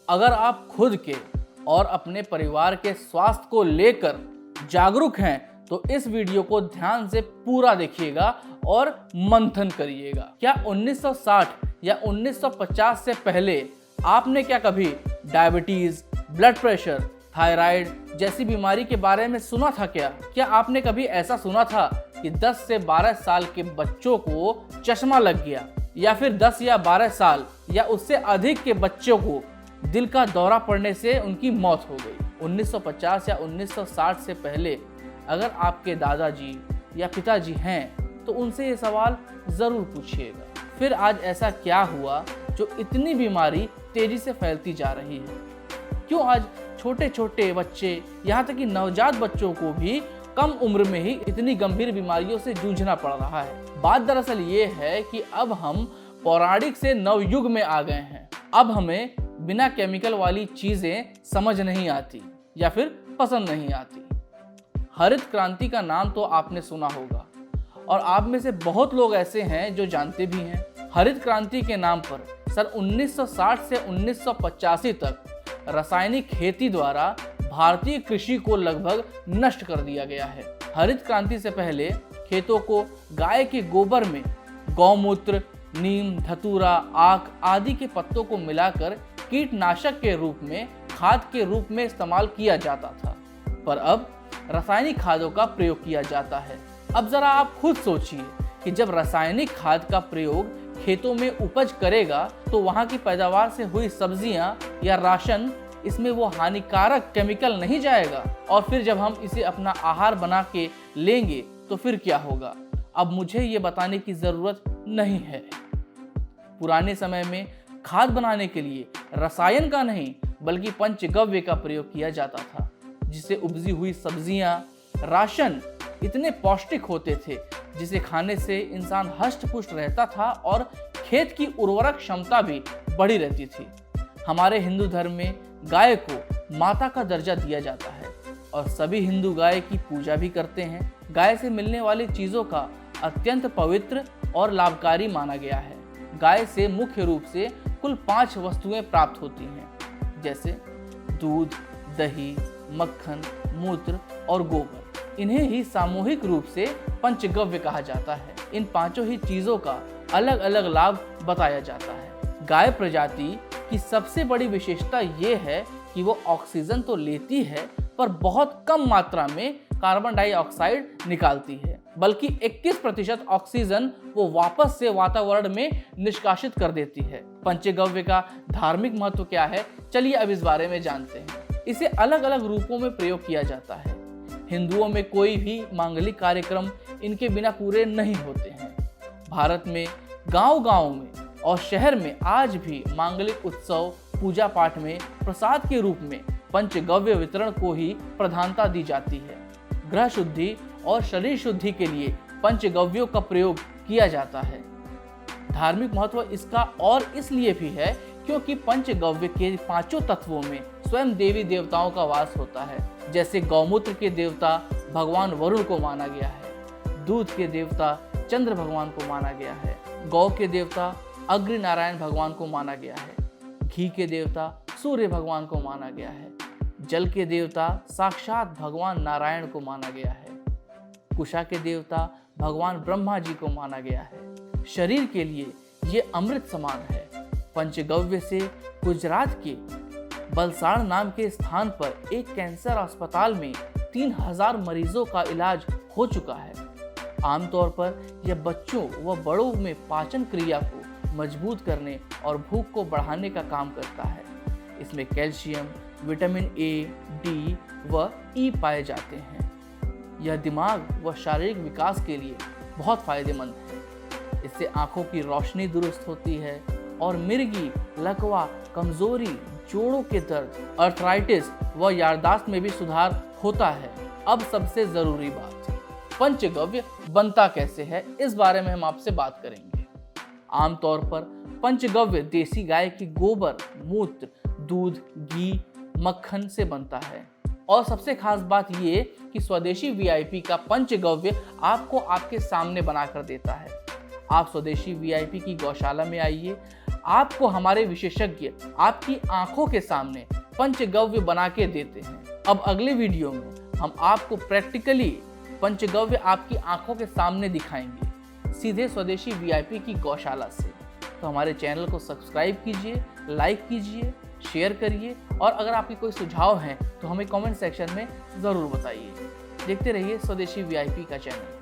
अगर आप खुद के और अपने परिवार के स्वास्थ्य को लेकर जागरूक हैं तो इस वीडियो को ध्यान से पूरा देखिएगा और मंथन करिएगा। क्या 1960 या 1950 से पहले आपने क्या कभी डायबिटीज, ब्लड प्रेशर, थायराइड जैसी बीमारी के बारे में सुना था? क्या आपने कभी ऐसा सुना था कि 10 से 12 साल के बच्चों को चश्मा लग गया, या फिर 10 या 12 साल या उससे अधिक के बच्चों को दिल का दौरा पड़ने से उनकी मौत हो गई? 1950 या 1960 से पहले अगर आपके दादाजी या पिताजी हैं तो उनसे ये सवाल ज़रूर पूछिएगा। फिर आज ऐसा क्या हुआ जो इतनी बीमारी तेजी से फैलती जा रही है? क्यों आज छोटे छोटे बच्चे, यहाँ तक कि नवजात बच्चों को भी कम उम्र में ही इतनी गंभीर बीमारियों से जूझना पड़ रहा है? बात दरअसल ये है कि अब हम पौराणिक से नवयुग में आ गए हैं। अब हमें बिना केमिकल वाली चीज़ें समझ नहीं आती या फिर पसंद नहीं आती। हरित क्रांति का नाम तो आपने सुना होगा और आप में से बहुत लोग ऐसे हैं जो जानते भी हैं। हरित क्रांति के नाम पर सन 1960 से 1985 तक रासायनिक खेती द्वारा भारतीय कृषि को लगभग नष्ट कर दिया गया है। हरित क्रांति से पहले खेतों को गाय के गोबर में गौमूत्र, नीम, धतूरा, आक आदि के पत्तों को मिलाकर कीटनाशक के रूप में, खाद के रूप में इस्तेमाल किया जाता था, पर अब रासायनिक खादों का प्रयोग किया जाता है। अब जरा आप खुद सोचिए कि जब रासायनिक खाद का प्रयोग खेतों में उपज करेगा तो वहां की पैदावार से हुई सब्जियां या राशन, इसमें वो हानिकारक केमिकल नहीं जाएगा? और फिर जब हम इसे अपना आहार बना के लेंगे तो फिर क्या होगा? अब मुझे ये बताने की जरूरत नहीं है। पुराने समय में खाद बनाने के लिए रसायन का नहीं बल्कि पंचगव्य का प्रयोग किया जाता था, जिससे उपजी हुई सब्जियां, राशन इतने पौष्टिक होते थे जिसे खाने से इंसान हष्ट पुष्ट रहता था और खेत की उर्वरक क्षमता भी बढ़ी रहती थी। हमारे हिंदू धर्म में गाय को माता का दर्जा दिया जाता है और सभी हिंदू गाय की पूजा भी करते हैं। गाय से मिलने वाली चीज़ों का अत्यंत पवित्र और लाभकारी माना गया है। गाय से मुख्य रूप से कुल 5 वस्तुएं प्राप्त होती हैं, जैसे दूध, दही, मक्खन, मूत्र और गोबर। इन्हें ही सामूहिक रूप से पंचगव्य कहा जाता है। इन पांचों ही चीज़ों का अलग अलग लाभ बताया जाता है। गाय प्रजाति की सबसे बड़ी विशेषता ये है कि वो ऑक्सीजन तो लेती है पर बहुत कम मात्रा में कार्बन डाइऑक्साइड निकालती है, बल्कि 21% ऑक्सीजन वो वापस से वातावरण में निष्कासित कर देती है। पंचगव्य का धार्मिक महत्व क्या है, चलिए अब इस बारे में जानते हैं। इसे अलग अलग रूपों में प्रयोग किया जाता है। हिंदुओं में कोई भी मांगलिक कार्यक्रम इनके बिना पूरे नहीं होते हैं। भारत में गांव-गांव में और शहर में आज भी मांगलिक उत्सव, पूजा पाठ में प्रसाद के रूप में पंचगव्य वितरण को ही प्रधानता दी जाती है। ग्रह शुद्धि और शरीर शुद्धि के लिए पंचगव्यों का प्रयोग किया जाता है। धार्मिक महत्व इसका और इसलिए भी है क्योंकि पंचगव्य के 5 तत्वों में स्वयं देवी देवताओं का वास होता है। जैसे गौमूत्र के देवता भगवान वरुण को माना गया है, दूध के देवता चंद्र भगवान को माना गया है, गौ के देवता अग्नि नारायण भगवान को माना गया है, घी के देवता सूर्य भगवान को माना गया है, जल के देवता साक्षात भगवान नारायण को माना गया है, कुशा के देवता भगवान ब्रह्मा जी को माना गया है। शरीर के लिए ये अमृत समान है। पंचगव्य से गुजरात के बलसाड़ नाम के स्थान पर एक कैंसर अस्पताल में 3000 मरीजों का इलाज हो चुका है। आमतौर पर यह बच्चों व बड़ों में पाचन क्रिया को मजबूत करने और भूख को बढ़ाने का काम करता है। इसमें कैल्शियम, विटामिन ए, डी व ई पाए जाते हैं। यह दिमाग व शारीरिक विकास के लिए बहुत फायदेमंद है। इससे आंखों की रोशनी दुरुस्त होती है और मिर्गी, लकवा, कमजोरी, जोड़ों के दर्द, अर्थराइटिस व याददाश्त में भी सुधार होता है। अब सबसे जरूरी बात, पंचगव्य बनता कैसे है, इस बारे में हम आपसे बात करेंगे। आमतौर पर पंचगव्य देसी गाय की गोबर, मूत्र, दूध, घी, मक्खन से बनता है। और सबसे खास बात ये कि स्वदेशी वीआईपी का पंचगव्य आपको आपके सामने बनाकर देता है। आप स्वदेशी वीआईपी की गौशाला में आइए, आपको हमारे विशेषज्ञ आपकी आंखों के सामने पंचगव्य बना के देते हैं। अब अगले वीडियो में हम आपको प्रैक्टिकली पंचगव्य आपकी आंखों के सामने दिखाएंगे, सीधे स्वदेशी वीआईपी की गौशाला से। तो हमारे चैनल को सब्सक्राइब कीजिए, लाइक कीजिए, शेयर करिए और अगर आपके कोई सुझाव हैं तो हमें कमेंट सेक्शन में ज़रूर बताइए। देखते रहिए स्वदेशी वीआईपी का चैनल।